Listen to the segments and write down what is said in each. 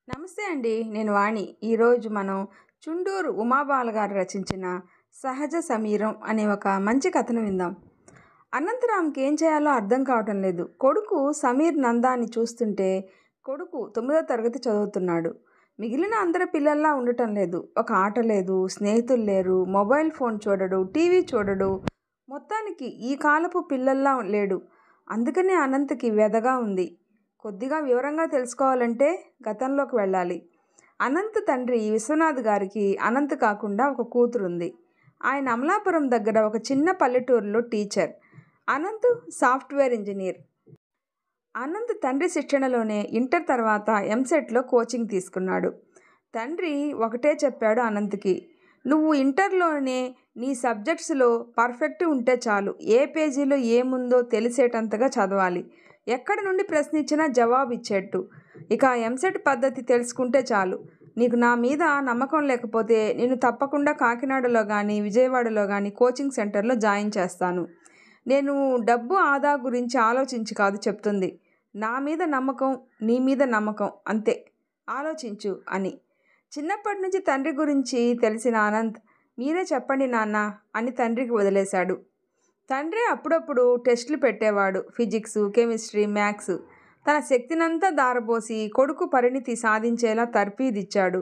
నమస్తే అండి. నేను వాణి. ఈరోజు మనం చుండూరు ఉమాబాల గారు రచించిన 'సహజ సమీరం' అనే ఒక మంచి కథను విందాం. అనంతరామ్‌కి ఏం చేయాలో అర్థం కావటం లేదు. కొడుకు సమీర్ నందాని చూస్తుంటే కొడుకు 9వ తరగతి చదువుతున్నాడు. మిగిలిన అందరి పిల్లల్లా ఉండటం లేదు. ఒక ఆట లేదు, స్నేహితులు లేరు, మొబైల్ ఫోన్ చూడడు, టీవీ చూడడు. మొత్తానికి ఈ కాలపు పిల్లల్లా లేడు. అందుకనే అనంత్‌కి వ్యధగా ఉంది. కొద్దిగా వివరంగా తెలుసుకోవాలంటే గతంలోకి వెళ్ళాలి. అనంత్ తండ్రి విశ్వనాథ్ గారికి అనంత్ కాకుండా ఒక కూతురుంది. ఆయన అమలాపురం దగ్గర ఒక చిన్న పల్లెటూరులో teacher. Anant software engineer. Anant తండ్రి శిక్షణలోనే ఇంటర్ తర్వాత ఎంసెట్లో కోచింగ్ తీసుకున్నాడు. తండ్రి ఒకటే చెప్పాడు అనంత్కి, నువ్వు ఇంటర్లోనే నీ సబ్జెక్ట్స్లో పర్ఫెక్ట్ ఉంటే చాలు. ఏ పేజీలో ఏముందో తెలిసేటంతగా చదవాలి. ఎక్కడి నుండి ప్రశ్నించినా జవాబు ఇచ్చేట్టు. ఇక ఎంసెట్ పద్ధతి తెలుసుకుంటే చాలు. నీకు నా మీద నమ్మకం లేకపోతే నేను తప్పకుండా కాకినాడలో కానీ విజయవాడలో కానీ కోచింగ్ సెంటర్లో జాయిన్ చేస్తాను. నేను డబ్బు ఆదా గురించి ఆలోచించి కాదు చెప్తుంది. నా మీద నమ్మకం, నీ మీద నమ్మకం, అంతే. ఆలోచించు అని. చిన్నప్పటి నుంచి తండ్రి గురించి తెలిసిన అనంత్, మీరే చెప్పండి నాన్న అని తండ్రికి వదిలేశాడు. తండ్రి అప్పుడప్పుడు టెస్టులు పెట్టేవాడు. Physics, chemistry, maths. తన శక్తినంతా దారబోసి కొడుకు పరిణితి సాధించేలా తర్ఫీదిచ్చాడు.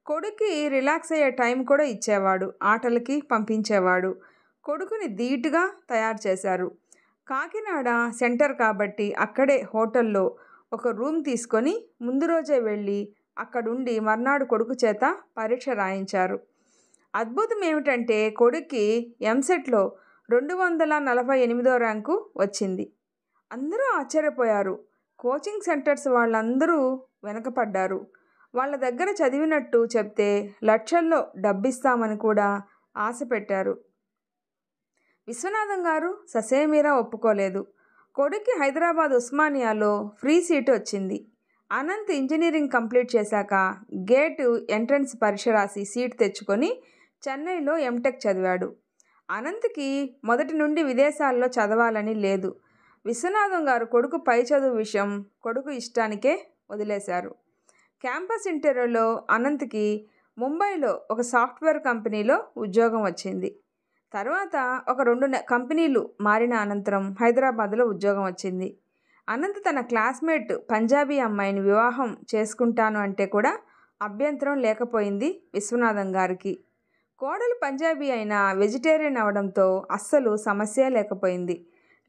కొడుక్కి రిలాక్స్ అయ్యే టైం కూడా ఇచ్చేవాడు. ఆటలకి పంపించేవాడు. కొడుకుని ధీటుగా తయారు చేశారు. కాకినాడ సెంటర్ కాబట్టి అక్కడే హోటల్లో ఒక రూమ్ తీసుకొని ముందు రోజే వెళ్ళి అక్కడుండి మర్నాడు కొడుకు చేత పరీక్ష రాయించారు. అద్భుతం ఏమిటంటే కొడుక్కి ఎంసెట్లో 248వ ర్యాంకు వచ్చింది. అందరూ ఆశ్చర్యపోయారు. కోచింగ్ సెంటర్స్ వాళ్ళందరూ వెనకపడ్డారు. వాళ్ళ దగ్గర చదివినట్టు చెప్తే లక్షల్లో డబ్బిస్తామని కూడా ఆశ పెట్టారు. విశ్వనాథం గారు ససేమిరా ఒప్పుకోలేదు. కొడుక్కి హైదరాబాద్ ఉస్మానియాలో ఫ్రీ సీటు వచ్చింది. అనంత్ ఇంజనీరింగ్ కంప్లీట్ చేశాక గేటు ఎంట్రన్స్ పరీక్ష రాసి సీటు తెచ్చుకొని చెన్నైలో ఎంటెక్ చదివాడు. అనంత్కి మొదటి నుండి విదేశాల్లో చదవాలని లేదు. విశ్వనాథం గారు కొడుకు పై చదువు విషయం కొడుకు ఇష్టానికే వదిలేశారు. క్యాంపస్ ఇంటర్వ్యూలో అనంత్కి ముంబైలో ఒక సాఫ్ట్వేర్ కంపెనీలో ఉద్యోగం వచ్చింది. తర్వాత ఒక 2 కంపెనీలు మారిన అనంతరం హైదరాబాద్లో ఉద్యోగం వచ్చింది. అనంత్ తన క్లాస్మేట్ పంజాబీ అమ్మాయిని వివాహం చేసుకుంటాను అంటే కూడా అభ్యంతరం లేకపోయింది విశ్వనాథం గారికి. కోడలు పంజాబీ అయినా వెజిటేరియన్ అవడంతో అస్సలు సమస్య లేకపోయింది.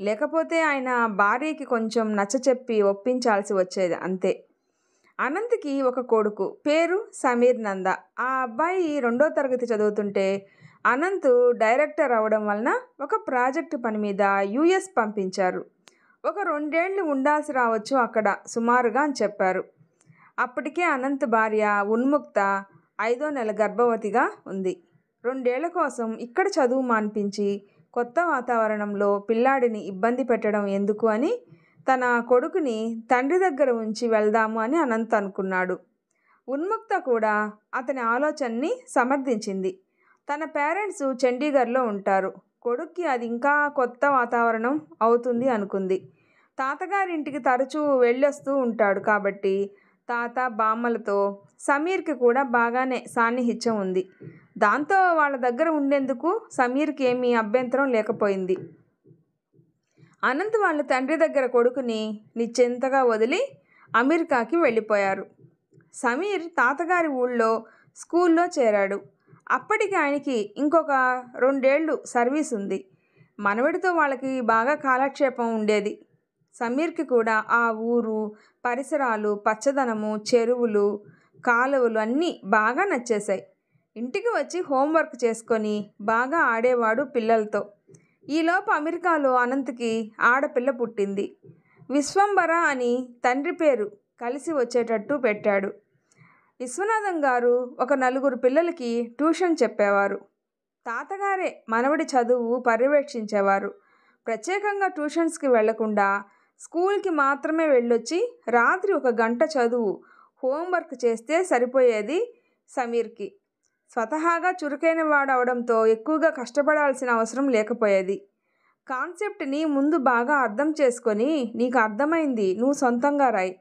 లేకపోతే ఆయన భార్యకి కొంచెం నచ్చచెప్పి ఒప్పించాల్సి వచ్చేది, అంతే. అనంత్కి ఒక కొడుకు, పేరు సమీర్ నంద. ఆ అబ్బాయి 2వ తరగతి చదువుతుంటే అనంత్ డైరెక్టర్ అవడం వలన ఒక ప్రాజెక్టు పని మీద యుఎస్ పంపించారు. ఒక 2 ఏళ్ళు ఉండాల్సి రావచ్చు అక్కడ సుమారుగా అని చెప్పారు. అప్పటికే అనంత్ భార్య ఉన్ముక్త 5వ నెల గర్భవతిగా ఉంది. 2 ఏళ్ల కోసం ఇక్కడ చదువు మాన్పించి కొత్త వాతావరణంలో పిల్లాడిని ఇబ్బంది పెట్టడం ఎందుకు అని తన కొడుకుని తండ్రి దగ్గర ఉంచి వెళ్దాము అని అనంత్ అనుకున్నాడు. ఉన్ముక్త కూడా అతని ఆలోచనని సమర్థించింది. తన పేరెంట్స్ చండీగఢ్లో ఉంటారు. కొడుక్కి అది ఇంకా కొత్త వాతావరణం అవుతుంది అనుకుంది. తాతగారింటికి తరచూ వెళ్ళొస్తూ ఉంటాడు కాబట్టి తాత బామ్మలతో సమీర్కి కూడా బాగానే సాన్నిహిత్యం ఉంది. దాంతో వాళ్ళ దగ్గర ఉండేందుకు సమీర్కి ఏమీ అభ్యంతరం లేకపోయింది. అనంత్ వాళ్ళ తండ్రి దగ్గర కొడుకుని నిశ్చింతగా వదిలి అమెరికాకి వెళ్ళిపోయారు. సమీర్ తాతగారి ఊళ్ళో స్కూల్లో చేరాడు. అప్పటికి ఆయనకి ఇంకొక 2 ఏళ్ళు సర్వీస్ ఉంది. మనవడితో వాళ్ళకి బాగా కాలక్షేపం ఉండేది. సమీర్కి కూడా ఆ ఊరు పరిసరాలు, పచ్చదనము, చెరువులు, కాలువలు అన్నీ బాగా నచ్చేశాయి. ఇంటికి వచ్చి హోంవర్క్ చేసుకొని బాగా ఆడేవాడు పిల్లలతో. ఈలోపు అమెరికాలో అనంత్కి ఆడపిల్ల పుట్టింది. విశ్వంబర అని తండ్రి పేరు కలిసి వచ్చేటట్టు పెట్టాడు. విశ్వనాథం గారు ఒక 4 పిల్లలకి ట్యూషన్ చెప్పేవారు. తాతగారే మనవడి చదువు పర్యవేక్షించేవారు. ప్రత్యేకంగా ట్యూషన్స్కి వెళ్లకుండా స్కూల్కి మాత్రమే వెళ్ళొచ్చి రాత్రి 1 గంట చదువు హోంవర్క్ చేస్తే సరిపోయేది సమీర్కి. స్వతహాగా చురుకైన వాడు అవడంతో ఎక్కువగా కష్టపడాల్సిన అవసరం లేకపోయేది. కాన్సెప్ట్ని ముందు బాగా అర్థం చేసుకొని నీకు అర్థమైంది నువ్వు సొంతంగా రాయి,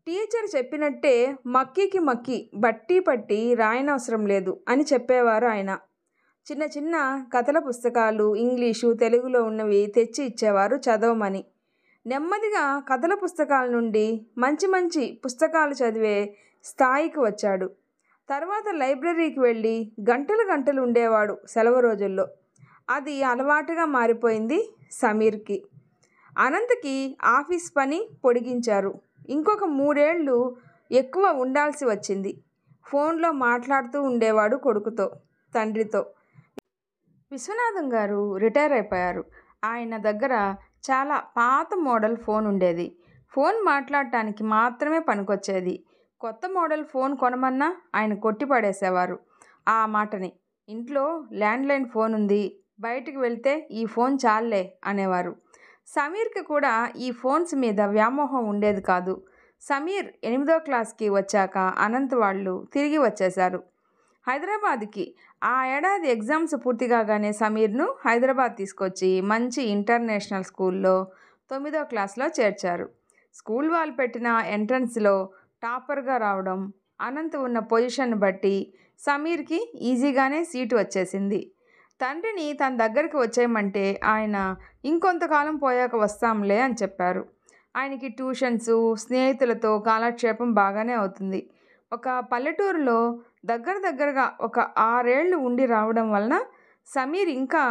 టీచర్ చెప్పినట్టే మక్కికి మక్కి బట్టి పట్టి రాయనవసరం లేదు అని చెప్పేవారు ఆయన. చిన్న చిన్న కథల పుస్తకాలు ఇంగ్లీషు తెలుగులో ఉన్నవి తెచ్చి ఇచ్చేవారు చదవమని. నెమ్మదిగా కథల పుస్తకాల నుండి మంచి మంచి పుస్తకాలు చదివే స్థాయికి వచ్చాడు. తర్వాత లైబ్రరీకి వెళ్ళి గంటలు గంటలు ఉండేవాడు సెలవు రోజుల్లో. అది అలవాటుగా మారిపోయింది సమీర్కి. అనంత్కి ఆఫీస్ పని పొడిగించారు. ఇంకొక 3 ఏళ్ళు ఎక్కువ ఉండాల్సి వచ్చింది. ఫోన్లో మాట్లాడుతూ ఉండేవాడు కొడుకుతో, తండ్రితో. విశ్వనాథం గారు రిటైర్ అయిపోయారు. ఆయన దగ్గర చాలా పాత మోడల్ ఫోన్ ఉండేది. ఫోన్ మాట్లాడటానికి మాత్రమే పనికొచ్చేది. కొత్త మోడల్ ఫోన్ కొనమన్నా ఆయన కొట్టి పడేసేవారు ఆ మాటని. ఇంట్లో ల్యాండ్లైన్ ఫోన్ ఉంది, బయటికి వెళ్తే ఈ ఫోన్ చాలే అనేవారు. సమీర్కి కూడా ఈ ఫోన్స్ మీద వ్యామోహం ఉండేది కాదు. సమీర్ 8వ క్లాస్కి వచ్చాక అనంత్ వాళ్ళు తిరిగి వచ్చేశారు హైదరాబాద్కి. ఆ ఏడాది ఎగ్జామ్స్ పూర్తి కాగానే సమీర్ను హైదరాబాద్ తీసుకొచ్చి మంచి ఇంటర్నేషనల్ స్కూల్లో 9వ క్లాస్లో చేర్చారు. స్కూల్ వాళ్ళు పెట్టిన ఎంట్రన్స్లో టాపర్గా రావడం, అనంత్ ఉన్న పొజిషన్ బట్టి సమీర్కి ఈజీగానే సీటు వచ్చేసింది. తండ్రిని తన దగ్గరికి వచ్చేయమంటే ఆయన ఇంకొంతకాలం పోయాక వస్తాంలే అని చెప్పారు. ఆయనకి ట్యూషన్సు, స్నేహితులతో కాలక్షేపం బాగానే అవుతుంది. ఒక పల్లెటూరులో దగ్గరగా ఒక 6 ఏళ్ళు ఉండి రావడం వలన సమీర్ ఇంకా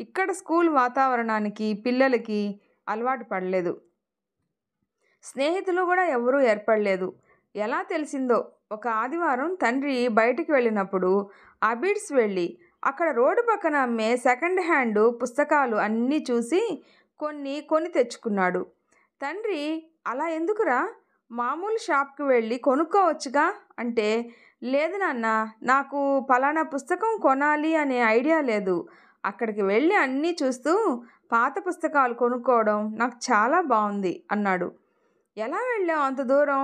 ఇక్కడ స్కూల్ వాతావరణానికి పిల్లలకి అలవాటు పడలేదు. స్నేహితులు కూడా ఎవరూ ఏర్పడలేదు. ఎలా తెలిసిందో, ఒక ఆదివారం తండ్రి బయటికి వెళ్ళినప్పుడు అబిడ్స్ వెళ్ళి అక్కడ రోడ్డు పక్కన అమ్మే సెకండ్ హ్యాండ్ పుస్తకాలు అన్నీ చూసి కొని తెచ్చుకున్నాడు. తండ్రి, అలా ఎందుకురా, మామూలు షాప్కి వెళ్ళి కొనుక్కోవచ్చుగా అంటే, లేదు నాన్న, నాకు పలానా పుస్తకం కొనాలి అనే ఐడియా లేదు. అక్కడికి వెళ్ళి అన్నీ చూస్తూ పాత పుస్తకాలు కొనుక్కోవడం నాకు చాలా బాగుంది అన్నాడు. ఎలా వెళ్ళావు అంత దూరం?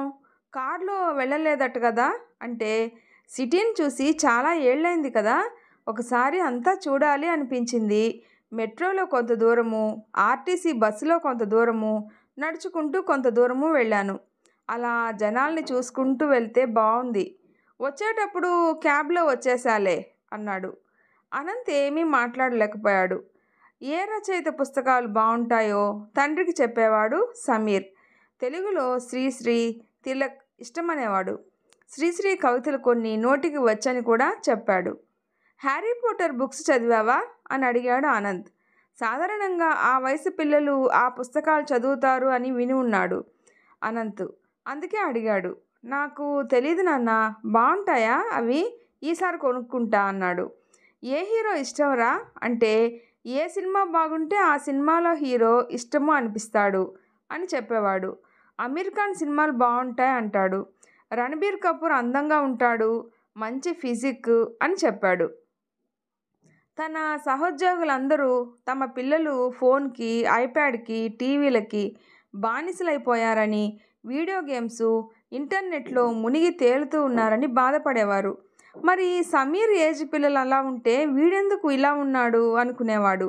కారులో వెళ్ళలేదట కదా అంటే, సిటీని చూసి చాలా ఏళ్ళైంది కదా, ఒకసారి అంతా చూడాలి అనిపించింది. మెట్రోలో కొంత దూరము, ఆర్టీసీ బస్సులో కొంత దూరము, నడుచుకుంటూ కొంత దూరము వెళ్ళాను. అలా జనాల్ని చూసుకుంటూ వెళ్తే బాగుంది. వచ్చేటప్పుడు క్యాబ్లో వచ్చేసాలే అన్నాడు. అనంత్ ఏమీ మాట్లాడలేకపోయాడు. ఏ రచయిత పుస్తకాలు బాగుంటాయో తండ్రికి చెప్పేవాడు సమీర్. తెలుగులో శ్రీశ్రీ, తిలక్ ఇష్టమనేవాడు. శ్రీశ్రీ కవితలు కొన్ని నోటికి వచ్చని కూడా చెప్పాడు. హ్యారీ పోటర్ బుక్స్ చదివావా అని అడిగాడు ఆనంద్. సాధారణంగా ఆ వయసు పిల్లలు ఆ పుస్తకాలు చదువుతారు అని విని ఉన్నాడు అనంత్. అందుకే అడిగాడు. నాకు తెలీదు నాన్న, బాగుంటాయా అవి? ఈసారి కొనుక్కుంటా అన్నాడు. ఏ హీరో ఇష్టంరా అంటే, ఏ సినిమా బాగుంటే ఆ సినిమాలో హీరో ఇష్టమో అనిపిస్తాడు అని చెప్పేవాడు. అమీర్ ఖాన్ సినిమాలు బాగుంటాయి అంటాడు. రణబీర్ కపూర్ అందంగా ఉంటాడు, మంచి ఫిజిక్ అని చెప్పాడు. తన సహోద్యోగులందరూ తమ పిల్లలు ఫోన్కి, ఐప్యాడ్కి, టీవీలకి బానిసలైపోయారని, వీడియో గేమ్స్, ఇంటర్నెట్లో మునిగి తేలుతూ ఉన్నారని బాధపడేవారు. మరి సమీర్ ఏజ్ పిల్లలు అలా ఉంటే వీడెందుకు ఇలా ఉన్నాడు అనుకునేవాడు.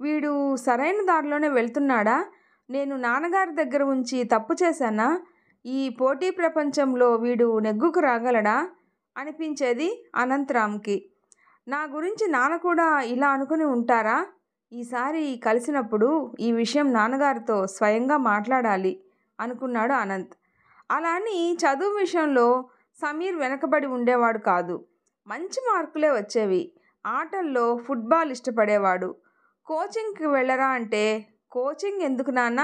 వీడు సరైన దారిలోనే వెళ్తున్నాడా? నేను నాన్నగారి దగ్గర ఉంచి తప్పు చేశానా? ఈ పోటీ ప్రపంచంలో వీడు నెగ్గుకు రాగలడా అనిపించేది అనంతరామ్కి. నా గురించి నాన్న కూడా ఇలా అనుకుని ఉంటారా? ఈసారి కలిసినప్పుడు ఈ విషయం నాన్నగారితో స్వయంగా మాట్లాడాలి అనుకున్నాడు అనంత్. అలా అని చదువు విషయంలో సమీర్ వెనకబడి ఉండేవాడు కాదు. మంచి మార్కులే వచ్చేవి. ఆటల్లో ఫుట్బాల్ ఇష్టపడేవాడు. కోచింగ్కి వెళ్ళరా అంటే, కోచింగ్ ఎందుకు నాన్న,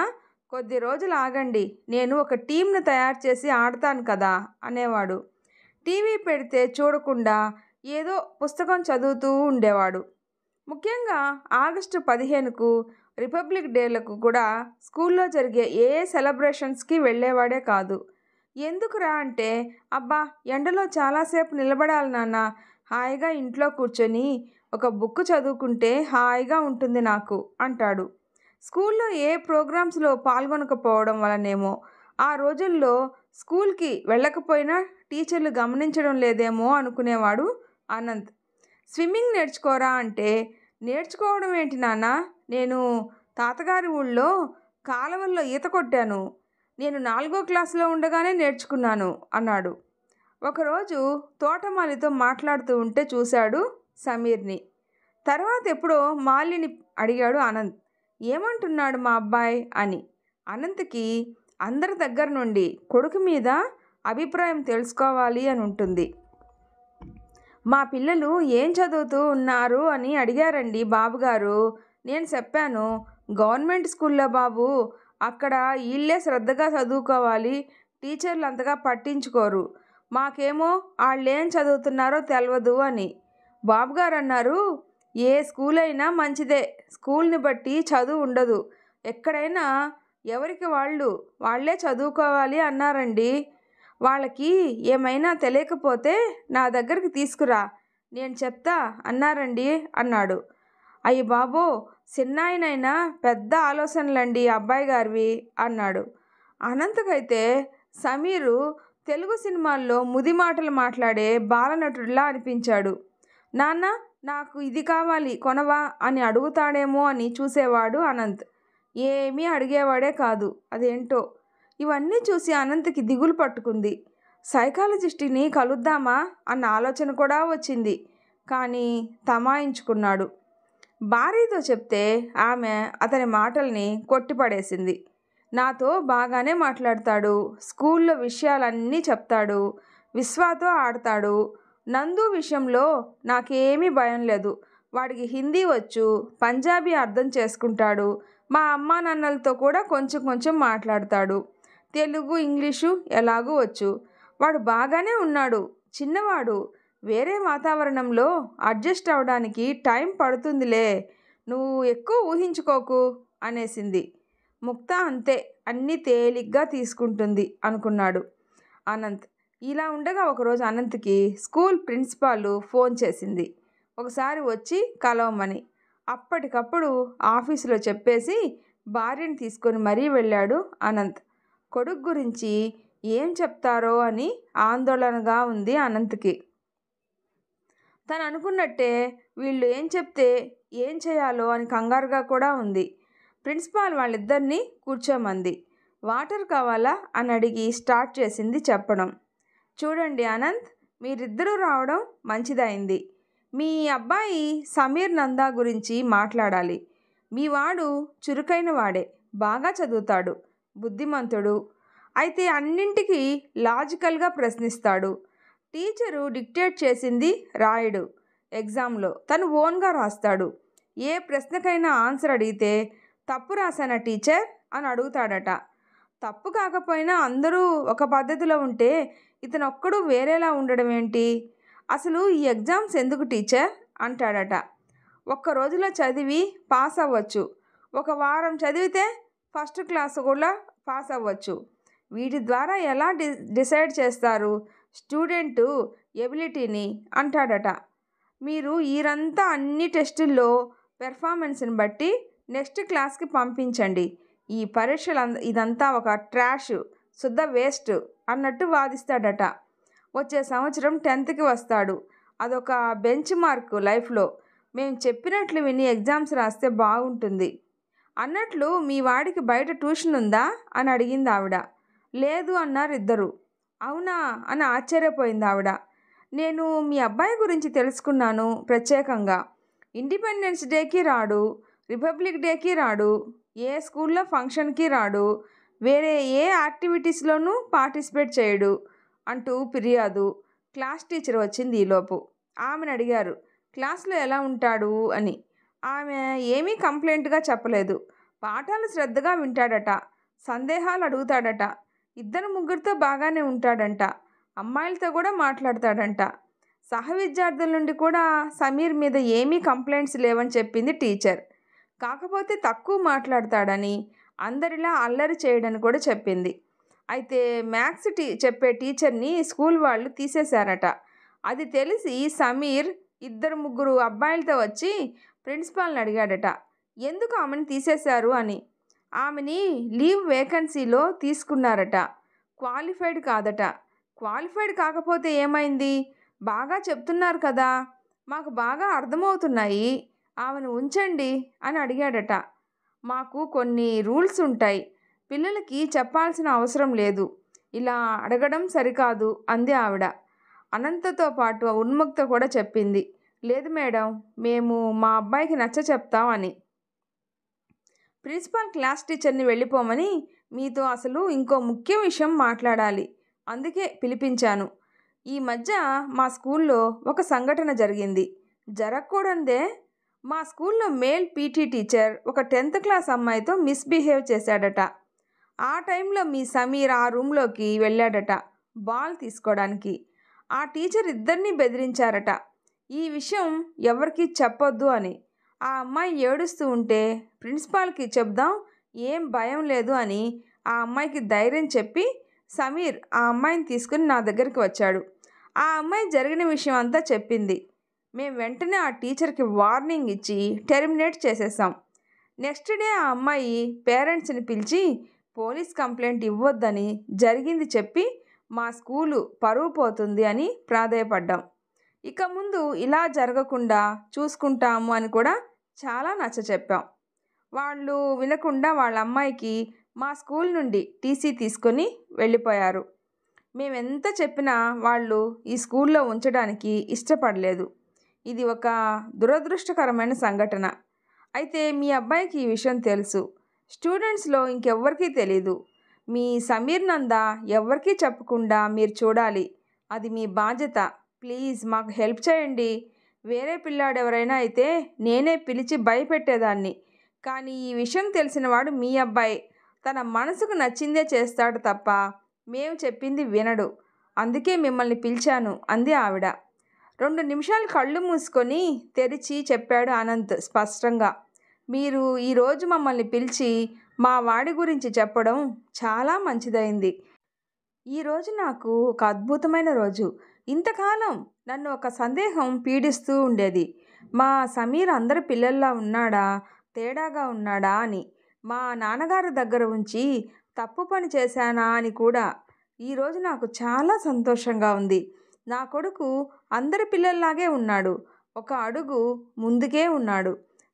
కొద్ది రోజులు ఆగండి, నేను ఒక టీంను తయారు చేసి ఆడతాను కదా అనేవాడు. టీవీ పెడితే చూడకుండా ఏదో పుస్తకం చదువుతూ ఉండేవాడు. ముఖ్యంగా ఆగస్టు 15కు, రిపబ్లిక్ డేలకు కూడా స్కూల్లో జరిగే ఏ సెలబ్రేషన్స్కి వెళ్ళేవాడే కాదు. ఎందుకురా అంటే, అబ్బా ఎండలో చాలాసేపు నిలబడాలి నాన్న, హాయిగా ఇంట్లో కూర్చొని ఒక బుక్ చదువుకుంటే హాయిగా ఉంటుంది నాకు అంటాడు. స్కూల్లో ఏ ప్రోగ్రామ్స్లో పాల్గొనకపోవడం వలనేమో ఆ రోజుల్లో స్కూల్కి వెళ్ళకపోయినా టీచర్లు గమనించడం లేదేమో అనుకునేవాడు అనంత్. స్విమ్మింగ్ నేర్చుకోరా అంటే, నేర్చుకోవడం ఏంటి నాన్న, నేను తాతగారి ఊళ్ళో కాలువల్లో ఈత కొట్టాను, నేను 4వ క్లాసులో ఉండగానే నేర్చుకున్నాను అన్నాడు. ఒకరోజు తోటమాలితో మాట్లాడుతూ ఉంటే చూశాడు సమీర్ని. తర్వాత ఎప్పుడో మాలిని అడిగాడు అనంత్, ఏమంటున్నాడు మా అబ్బాయి అని. అనంత్కి అందరి దగ్గర నుండి కొడుకు మీద అభిప్రాయం తెలుసుకోవాలి అని ఉంటుంది. మా పిల్లలు ఏం చదువుతూ ఉన్నారు అని అడిగారండి బాబుగారు. నేను చెప్పాను, గవర్నమెంట్ స్కూల్లో బాబు, అక్కడ వీళ్ళే శ్రద్ధగా చదువుకోవాలి, టీచర్లు అంతగా పట్టించుకోరు, మాకేమో వాళ్ళేం చదువుతున్నారో తెలియదు అని. బాబుగారు అన్నారు, ఏ స్కూల్ అయినా మంచిదే, స్కూల్ని బట్టి చదువు ఉండదు, ఎక్కడైనా ఎవరికి వాళ్ళే చదువుకోవాలి అన్నారండి. వాళ్ళకి ఏమైనా తెలియకపోతే నా దగ్గరికి తీసుకురా, నేను చెప్తా అన్నారండి అన్నాడు. అయ్యి బాబో, చిన్నాయనైనా పెద్ద ఆలోచనలండి అబ్బాయి గారివి అన్నాడు. అనంతకైతే సమీరు తెలుగు సినిమాల్లో ముది మాటలు మాట్లాడే బాలనటుడిలా అనిపించాడు. నాన్న, నాకు ఇది కావాలి కొనవా అని అడుగుతాడేమో అని చూసేవాడు అనంత్. ఏమీ అడిగేవాడే కాదు. అదేంటో ఇవన్నీ చూసి అనంత్కి దిగులు పట్టుకుంది. సైకాలజిస్ట్ని కలుద్దామా అన్న ఆలోచన కూడా వచ్చింది. కానీ తమాయించుకున్నాడు. భార్యతో చెప్తే ఆమె అతని మాటల్ని కొట్టిపడేసింది. నాతో బాగానే మాట్లాడతాడు, స్కూల్లో విషయాలన్నీ చెప్తాడు, విశ్వాతో ఆడతాడు, నందు విషయంలో నాకేమీ భయం లేదు, వాడికి హిందీ వచ్చు, పంజాబీ అర్థం చేసుకుంటాడు, మా అమ్మా నాన్నలతో కూడా కొంచెం కొంచెం మాట్లాడతాడు, తెలుగు ఇంగ్లీషు ఎలాగూ వచ్చు, వాడు బాగానే ఉన్నాడు, చిన్నవాడు, వేరే వాతావరణంలో అడ్జస్ట్ అవ్వడానికి టైం పడుతుందిలే, నువ్వు ఎక్కువ ఊహించుకోకు అనేసింది. ముక్త అంతే, అన్నీ తేలిగ్గా తీసుకుంటుంది అనుకున్నాడు అనంత్. ఇలా ఉండగా ఒకరోజు అనంత్కి స్కూల్ ప్రిన్సిపాల్ ఫోన్ చేసింది, ఒకసారి వచ్చి కలవమని. అప్పటికప్పుడు ఆఫీసులో చెప్పేసి భార్యని తీసుకొని మరీ వెళ్ళాడు అనంత్. కొడుకు గురించి ఏం చెప్తారో అని ఆందోళనగా ఉంది అనంత్కి. తను అనుకున్నట్టే వీళ్ళు ఏం చెప్తే ఏం చేయాలో అని కంగారుగా కూడా ఉంది. ప్రిన్సిపాల్ వాళ్ళిద్దరినీ కూర్చోమంది. వాటర్ కావాలా అని అడిగి స్టార్ట్ చేసింది చెప్పడం. చూడండి అనంత్, మీరిద్దరూ రావడం మంచిదైంది. మీ అబ్బాయి సమీర్ నందా గురించి మాట్లాడాలి. మీ వాడు చురుకైన వాడే, బాగా చదువుతాడు, బుద్ధిమంతుడు, అయితే అన్నింటికీ లాజికల్గా ప్రశ్నిస్తాడు. టీచరు డిక్టేట్ చేసింది రాయడు, ఎగ్జామ్లో తను ఓన్గా రాస్తాడు. ఏ ప్రశ్నకైనా ఆన్సర్ అడిగితే తప్పు రాశానా టీచర్ అని అడుగుతాడట. తప్పు కాకపోయినా అందరూ ఒక పద్ధతిలో ఉంటే ఇతను ఒక్కడు వేరేలా ఉండడం ఏంటి? అసలు ఈ ఎగ్జామ్స్ ఎందుకు టీచర్ అంటాడట. ఒక్క రోజులో చదివి పాస్ అవ్వచ్చు, ఒక వారం చదివితే ఫస్ట్ క్లాస్ కూడా పాస్ అవ్వచ్చు. వీటి ద్వారా ఎలా డిసైడ్ చేస్తారు స్టూడెంటు ఎబిలిటీని అంటాడట. మీరు ఈరంతా అన్ని టెస్టుల్లో పెర్ఫార్మెన్స్ని బట్టి నెక్స్ట్ క్లాస్కి పంపించండి. ఈ పరీక్షలు ఇదంతా ఒక ట్రాష్, శుద్ధ వేస్ట్ అన్నట్టు వాదిస్తాడట. వచ్చే సంవత్సరం 10th వస్తాడు, అదొక బెంచ్ మార్క్ లైఫ్లో. మేము చెప్పినట్లు విని ఎగ్జామ్స్ రాస్తే బాగుంటుంది. అన్నట్లు మీ వాడికి బయట ట్యూషన్ ఉందా అని అడిగింది ఆవిడ. లేదు అన్నారు ఇద్దరు. అవునా అని ఆశ్చర్యపోయింది ఆవిడ. నేను మీ అబ్బాయి గురించి తెలుసుకున్నాను ప్రత్యేకంగా. ఇండిపెండెన్స్ డేకి రాడు, రిపబ్లిక్ డేకి రాడు, ఏ స్కూల్లో ఫంక్షన్కి రాడు, వేరే ఏ యాక్టివిటీస్లోనూ పార్టిసిపేట్ చేయడు అంటూ ఫిర్యాదు. క్లాస్ టీచర్ వచ్చింది ఈలోపు. ఆమెను అడిగారు క్లాస్లో ఎలా ఉంటాడు అని. ఆమె ఏమీ కంప్లైంట్గా చెప్పలేదు. పాఠాలు శ్రద్ధగా వింటాడట, సందేహాలు అడుగుతాడట, ఇద్దరు ముగ్గురితో బాగానే ఉంటాడంట, అమ్మాయిలతో కూడా మాట్లాడతాడంట. సహ విద్యార్థుల నుండి కూడా సమీర్ మీద ఏమీ కంప్లైంట్స్ లేవని చెప్పింది టీచర్. కాకపోతే తక్కువ మాట్లాడతాడని, అందరిలా అల్లరి చేయడని కూడా చెప్పింది. అయితే మ్యాథ్స్ చెప్పే టీచర్ని స్కూల్ వాళ్ళు తీసేశారట. అది తెలిసి సమీర్ ఇద్దరు ముగ్గురు అబ్బాయిలతో వచ్చి ప్రిన్సిపాల్ని అడిగాడట, ఎందుకు ఆమెను తీసేశారు అని. ఆమెని లీవ్ వేకెన్సీలో తీసుకున్నారట. క్వాలిఫైడ్ కాదట. క్వాలిఫైడ్ కాకపోతే ఏమైంది, బాగా చెప్తున్నారు కదా, మాకు బాగా అర్థమవుతున్నాయి, ఆమెను ఉంచండి అని అడిగాడట. మాకు కొన్ని రూల్స్ ఉంటాయి, పిల్లలకి చెప్పాల్సిన అవసరం లేదు. ఇలా అడగడం సరికాదు అంది ఆవిడ. అనంతతో పాటు ఉన్ముక్త కూడా చెప్పింది. లేదు మేడం, మేము మా అబ్బాయికి నచ్చ చెప్తాం అని. ప్రిన్సిపాల్ క్లాస్ టీచర్ని వెళ్ళిపోమని మీతో అసలు ఇంకో ముఖ్య విషయం మాట్లాడాలి. అందుకే పిలిపించాను. ఈ మధ్య మా స్కూల్లో ఒక సంఘటన జరిగింది. జరగకూడందే. మా స్కూల్లో మేల్ పీటీ టీచర్ ఒక 10th క్లాస్ అమ్మాయితో మిస్బిహేవ్ చేశాడట. ఆ టైంలో మీ సమీర్ ఆ రూమ్లోకి వెళ్ళాడట బాల్ తీసుకోవడానికి. ఆ టీచర్ ఇద్దరిని బెదిరించారట ఈ విషయం ఎవరికీ చెప్పొద్దు అని. ఆ అమ్మాయి ఏడుస్తూ ఉంటే ప్రిన్సిపాల్కి చెప్దాం, ఏం భయం లేదు అని ఆ అమ్మాయికి ధైర్యం చెప్పి సమీర్ ఆ అమ్మాయిని తీసుకుని నా దగ్గరికి వచ్చాడు. ఆ అమ్మాయి జరిగిన విషయం అంతా చెప్పింది. మేము వెంటనే ఆ టీచర్కి వార్నింగ్ ఇచ్చి టెర్మినేట్ చేసేసాం. నెక్స్ట్ డే ఆ అమ్మాయి పేరెంట్స్ని పిలిచి పోలీస్ కంప్లైంట్ ఇవ్వొద్దని జరిగింది చెప్పి మా స్కూలు పరువు పోతుంది అని ప్రాధేయపడ్డాం. ఇక ముందు ఇలా జరగకుండా చూసుకుంటాము అని కూడా చాలా నచ్చచెప్పాం. వాళ్ళు వినకుండా వాళ్ళ అమ్మాయికి మా స్కూల్ నుండి టీసీ తీసుకొని వెళ్ళిపోయారు. మేమెంత చెప్పినా వాళ్ళు ఈ స్కూల్లో ఉంచడానికి ఇష్టపడలేదు. ఇది ఒక దురదృష్టకరమైన సంఘటన. అయితే మీ అబ్బాయికి ఈ విషయం తెలుసు. స్టూడెంట్స్లో ఇంకెవ్వరికీ తెలీదు. మీ సమీర్ నంద ఎవరికీ చెప్పకుండా మీరు చూడాలి. అది మీ బాధ్యత. ప్లీజ్ మాకు హెల్ప్ చేయండి. వేరే పిల్లాడెవరైనా అయితే నేనే పిలిచి భయపెట్టేదాన్ని. కానీ ఈ విషయం తెలిసినవాడు మీ అబ్బాయి. తన మనసుకు నచ్చిందే చేస్తాడు తప్ప మేము చెప్పింది వినడు. అందుకే మిమ్మల్ని పిలిచాను అంది ఆవిడ. 2 నిమిషాలు కళ్ళు మూసుకొని తెరిచి చెప్పాడు అనంత్ స్పష్టంగా. మీరు ఈరోజు మమ్మల్ని పిలిచి మా వాడి గురించి చెప్పడం చాలా మంచిదైంది. ఈరోజు నాకు ఒక అద్భుతమైన రోజు. ఇంతకాలం నన్ను ఒక సందేహం పీడిస్తూ ఉండేది. మా సమీర్ అందరి పిల్లల్లా ఉన్నాడా, తేడాగా ఉన్నాడా అని. మా నాన్నగారి దగ్గర ఉంచి తప్పు పని చేశానా అని కూడా. ఈరోజు నాకు చాలా సంతోషంగా ఉంది. నా కొడుకు అందరి పిల్లల్లాగే ఉన్నాడు. ఒక అడుగు ముందుకే ఉన్నాడు.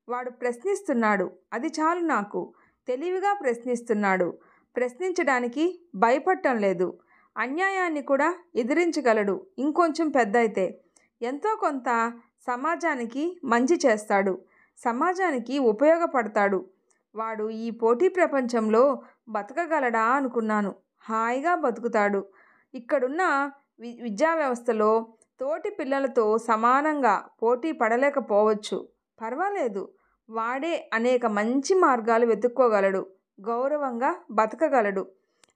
వాడు ప్రశ్నిస్తున్నాడు. అది చాలు నాకు. తెలివిగా ప్రశ్నిస్తున్నాడు. ప్రశ్నించడానికి భయపడటం లేదు. అన్యాయాన్ని కూడా ఎదిరించగలడు. ఇంకొంచెం పెద్ద అయితే ఎంతో కొంత సమాజానికి మంచి చేస్తాడు. సమాజానికి ఉపయోగపడతాడు. వాడు ఈ పోటీ ప్రపంచంలో బతకగలడా అనుకున్నాను. హాయిగా బతుకుతాడు. ఇక్కడున్న విద్యా వ్యవస్థలో తోటి పిల్లలతో సమానంగా పోటీ పడలేకపోవచ్చు. పర్వాలేదు. వాడే అనేక మంచి మార్గాలు వెతుక్కోగలడు. గౌరవంగా బతకగలడు.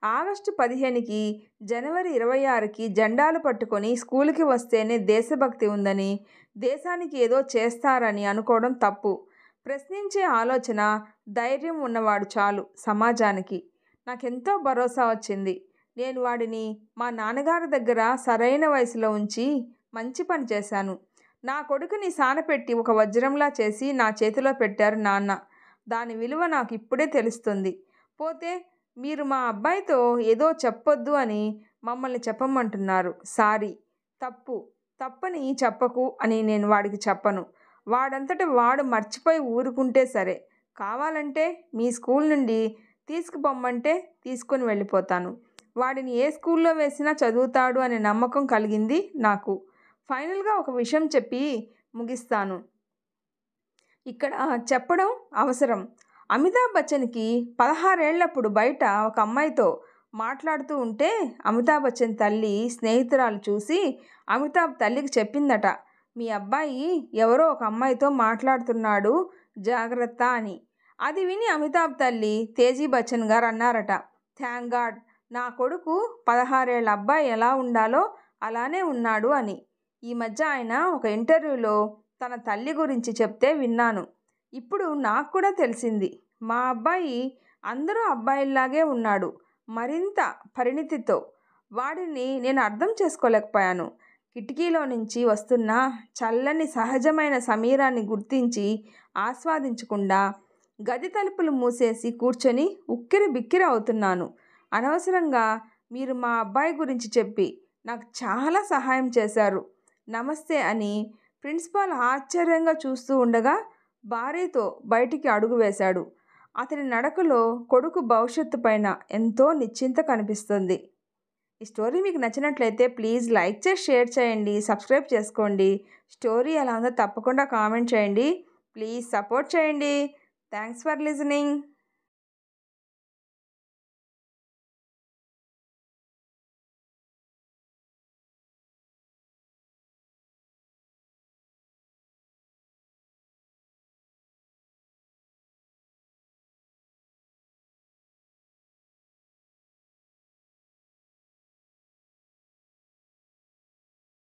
ఆగస్టు 15కి జనవరి 26కి జెండాలు పట్టుకొని స్కూల్కి వస్తేనే దేశభక్తి ఉందని, దేశానికి ఏదో చేస్తారని అనుకోవడం తప్పు. ప్రశ్నించే ఆలోచన, ధైర్యం ఉన్నవాడు చాలు సమాజానికి. నాకెంతో భరోసా వచ్చింది. నేను వాడిని మా నాన్నగారి దగ్గర సరైన వయసులో ఉంచి మంచి పని చేశాను. నా కొడుకుని సానపెట్టి ఒక వజ్రంలా చేసి నా చేతిలో పెట్టారు నాన్న. దాని విలువ నాకు ఇప్పుడే తెలుస్తుంది. పోతే మీరు మా అబ్బాయితో ఏదో చెప్పొద్దు అని మమ్మల్ని చెప్పమంటున్నారు. సారీ. తప్పని చెప్పకు అని నేను వాడికి చెప్పను. వాడంతట వాడు మర్చిపోయి ఊరుకుంటే సరే. కావాలంటే మీ స్కూల్ నుండి తీసుకుపోమ్మంటే తీసుకొని వెళ్ళిపోతాను. వాడిని ఏ స్కూల్లో వేసినా చదువుతాడు అనే నమ్మకం కలిగింది నాకు. ఫైనల్గా ఒక విషయం చెప్పి ముగిస్తాను. ఇక్కడ చెప్పడం అవసరం. అమితాబ్ బచ్చన్కి 16 ఏళ్లప్పుడు బయట ఒక అమ్మాయితో మాట్లాడుతూ ఉంటే అమితాబ్ బచ్చన్ తల్లి స్నేహితురాలు చూసి అమితాబ్ తల్లికి చెప్పిందట, మీ అబ్బాయి ఎవరో ఒక అమ్మాయితో మాట్లాడుతున్నాడు, జాగ్రత్త అని. అది విని అమితాబ్ తల్లి తేజీ బచ్చన్ గారు అన్నారట, థ్యాంక్ గాడ్, నా కొడుకు 16 ఏళ్ల అబ్బాయి ఎలా ఉండాలో అలానే ఉన్నాడు అని. ఈ మధ్య ఆయన ఒక ఇంటర్వ్యూలో తన తల్లి గురించి చెప్తే విన్నాను. ఇప్పుడు నాకు కూడా తెలిసింది. మా అబ్బాయి అందరూ అబ్బాయిల్లాగే ఉన్నాడు, మరింత పరిణితితో. వాడిని నేను అర్థం చేసుకోలేకపోయాను. కిటికీలో నుంచి వస్తున్న చల్లని సహజమైన సమీరాన్ని గుర్తించి ఆస్వాదించకుండా గది తలుపులు మూసేసి కూర్చొని ఉక్కిరి బిక్కిరి అవుతున్నాను. అనవసరంగా మీరు మా అబ్బాయి గురించి చెప్పి నాకు చాలా సహాయం చేశారు. నమస్తే అని ప్రిన్సిపాల్ ఆశ్చర్యంగా చూస్తూ ఉండగా భార్యతో బయటికి అడుగు వేశాడు. అతని నడకలో కొడుకు భవిష్యత్తు పైన ఎంతో నిశ్చింత కనిపిస్తుంది. ఈ స్టోరీ మీకు నచ్చినట్లయితే ప్లీజ్ లైక్ చేసి షేర్ చేయండి, సబ్స్క్రైబ్ చేసుకోండి. స్టోరీ ఎలా ఉందో తప్పకుండా కామెంట్ చేయండి. ప్లీజ్ సపోర్ట్ చేయండి. Thanks for listening.